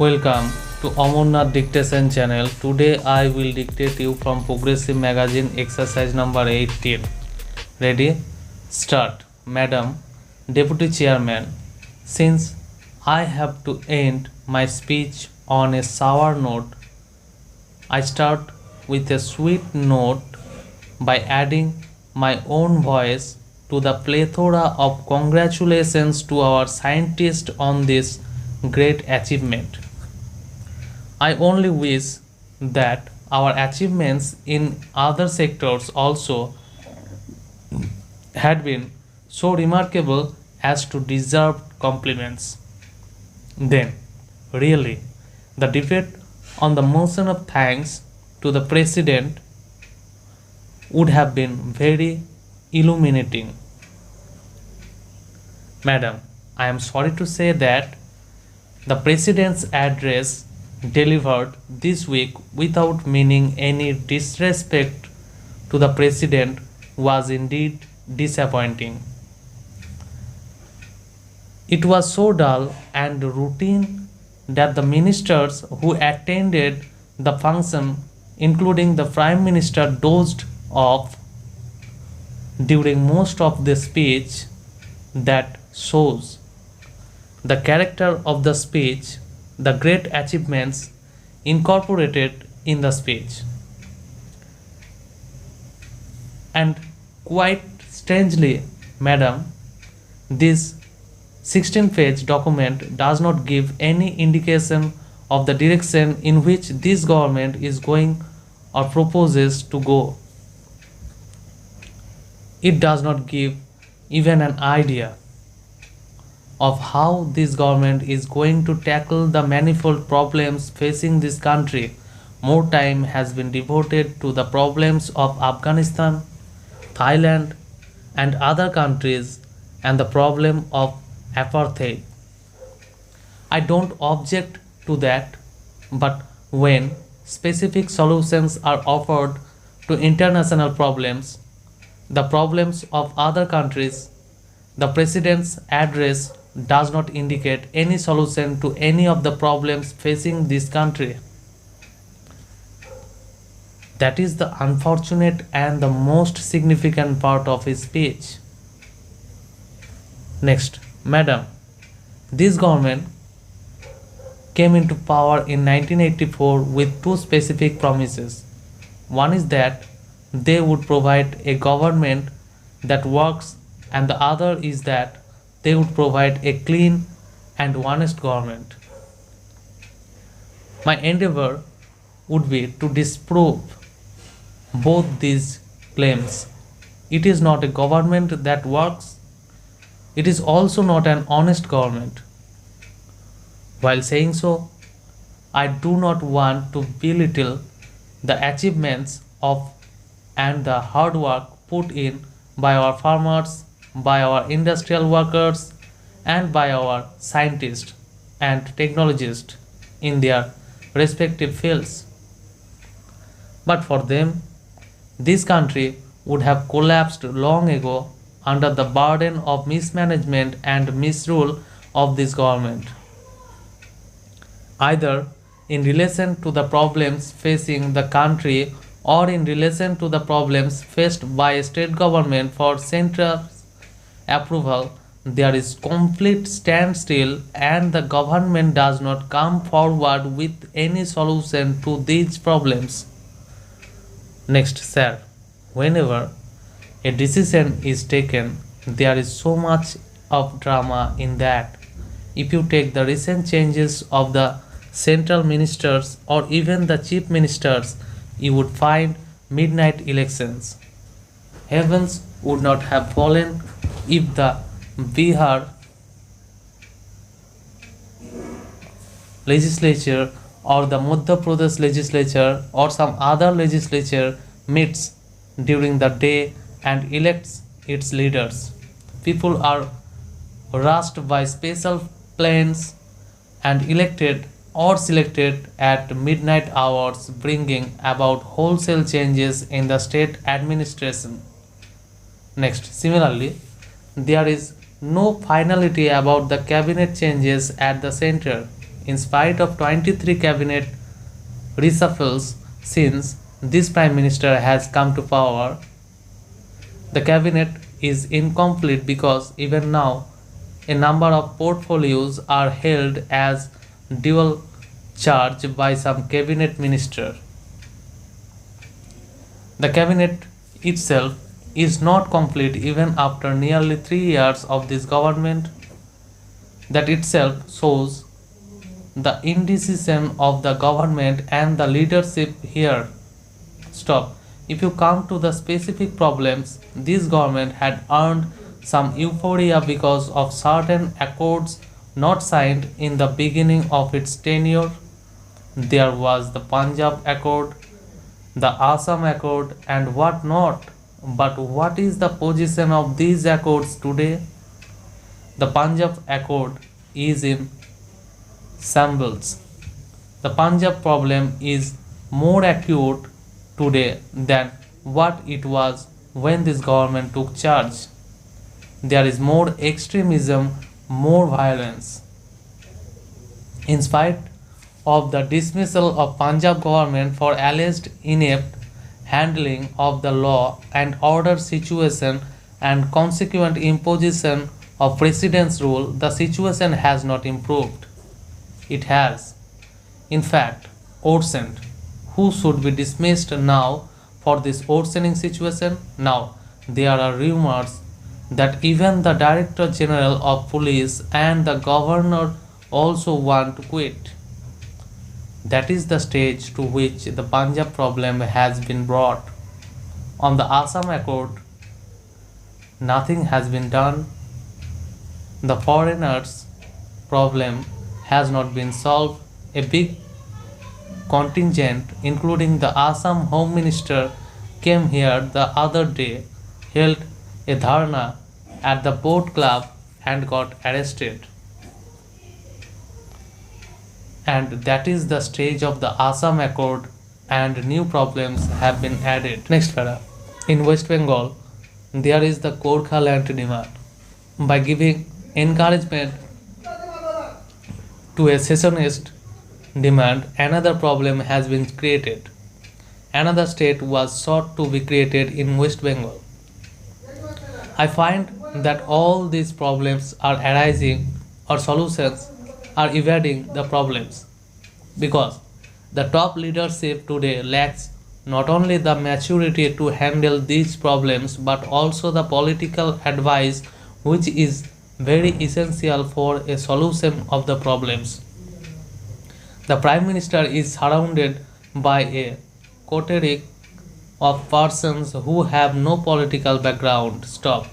Welcome to Amarnath Dictation channel. Today I will dictate you from Progressive Magazine exercise number 18. Ready? Start. Madam Deputy Chairman, since I have to end my speech on a sour note, I start with a sweet note by adding my own voice to the plethora of congratulations to our scientists on this great achievement. I only wish that our achievements in other sectors also had been so remarkable as to deserve compliments. Then, really, the debate on the motion of thanks to the President would have been very illuminating. Madam, I am sorry to say that the President's address delivered this week without meaning any disrespect to the President was indeed disappointing. It was so dull and routine that the ministers who attended the function, including the Prime Minister, dozed off during most of the speech. That shows the character of the speech, the great achievements incorporated in the speech. And quite strangely, Madam, this 16-page document does not give any indication of the direction in which this government is going or proposes to go. It does not give even an idea of how this government is going to tackle the manifold problems facing this country. More time has been devoted to the problems of Afghanistan, Thailand, and other countries, and the problem of apartheid. I don't object to that, but when specific solutions are offered to international problems, the problems of other countries, the President's address does not indicate any solution to any of the problems facing this country. That is the unfortunate and the most significant part of his speech. Next, Madam, this government came into power in 1984 with two specific promises. One is that they would provide a government that works, and the other is that they would provide a clean and honest government. My endeavor would be to disprove both these claims. It is not a government that works. It is also not an honest government. While saying so, I do not want to belittle the achievements of and the hard work put in by our farmers, by our industrial workers, and by our scientists and technologists in their respective fields. But for them, this country would have collapsed long ago under the burden of mismanagement and misrule of this government, either in relation to the problems facing the country or in relation to the problems faced by state government. For central approval, there is complete standstill and the government does not come forward with any solution to these problems. Next, sir, whenever a decision is taken, there is so much of drama in that. If you take the recent changes of the central ministers or even the chief ministers, you would find midnight elections. Heavens would not have fallen if the Bihar legislature or the Madhya Pradesh legislature or some other legislature meets during the day and elects its leaders. People are rushed by special planes and elected or selected at midnight hours, bringing about wholesale changes in the state administration. Next, similarly, there is no finality about the cabinet changes at the center. In spite of 23 cabinet reshuffles since this Prime Minister has come to power, the cabinet is incomplete because even now a number of portfolios are held as dual charge by some cabinet minister. The cabinet itself is not complete even after nearly 3 years of this government. That itself shows the indecision of the government and the leadership here. Stop. If you come to the specific problems, this government had earned some euphoria because of certain accords not signed in the beginning of its tenure. There was the Punjab Accord, the Assam Accord, and what not. But what is the position of these accords today? The Punjab Accord is in shambles. The Punjab problem is more acute today than what it was when this government took charge. There is more extremism, more violence. In spite of the dismissal of Punjab government for alleged inept handling of the law and order situation and consequent imposition of President's rule, the situation has not improved. It has, in fact, worsened. Who should be dismissed now for this worsening situation? Now, there are rumors that even the Director General of Police and the Governor also want to quit. That is the stage to which the Punjab problem has been brought. On the Assam Accord, nothing has been done. The foreigners' problem has not been solved. A big contingent, including the Assam Home Minister, came here the other day, held a dharna at the boat club and got arrested. And that is the stage of the Assam Accord, and new problems have been added. Next para. In West Bengal, there is the Gorkha land demand. By giving encouragement to a secessionist demand, another problem has been created. Another state was sought to be created in West Bengal. I find that all these problems are arising or solutions are evading the problems because the top leadership today lacks not only the maturity to handle these problems but also the political advice which is very essential for a solution of the problems. The Prime Minister is surrounded by a coterie of persons who have no political background. Stop.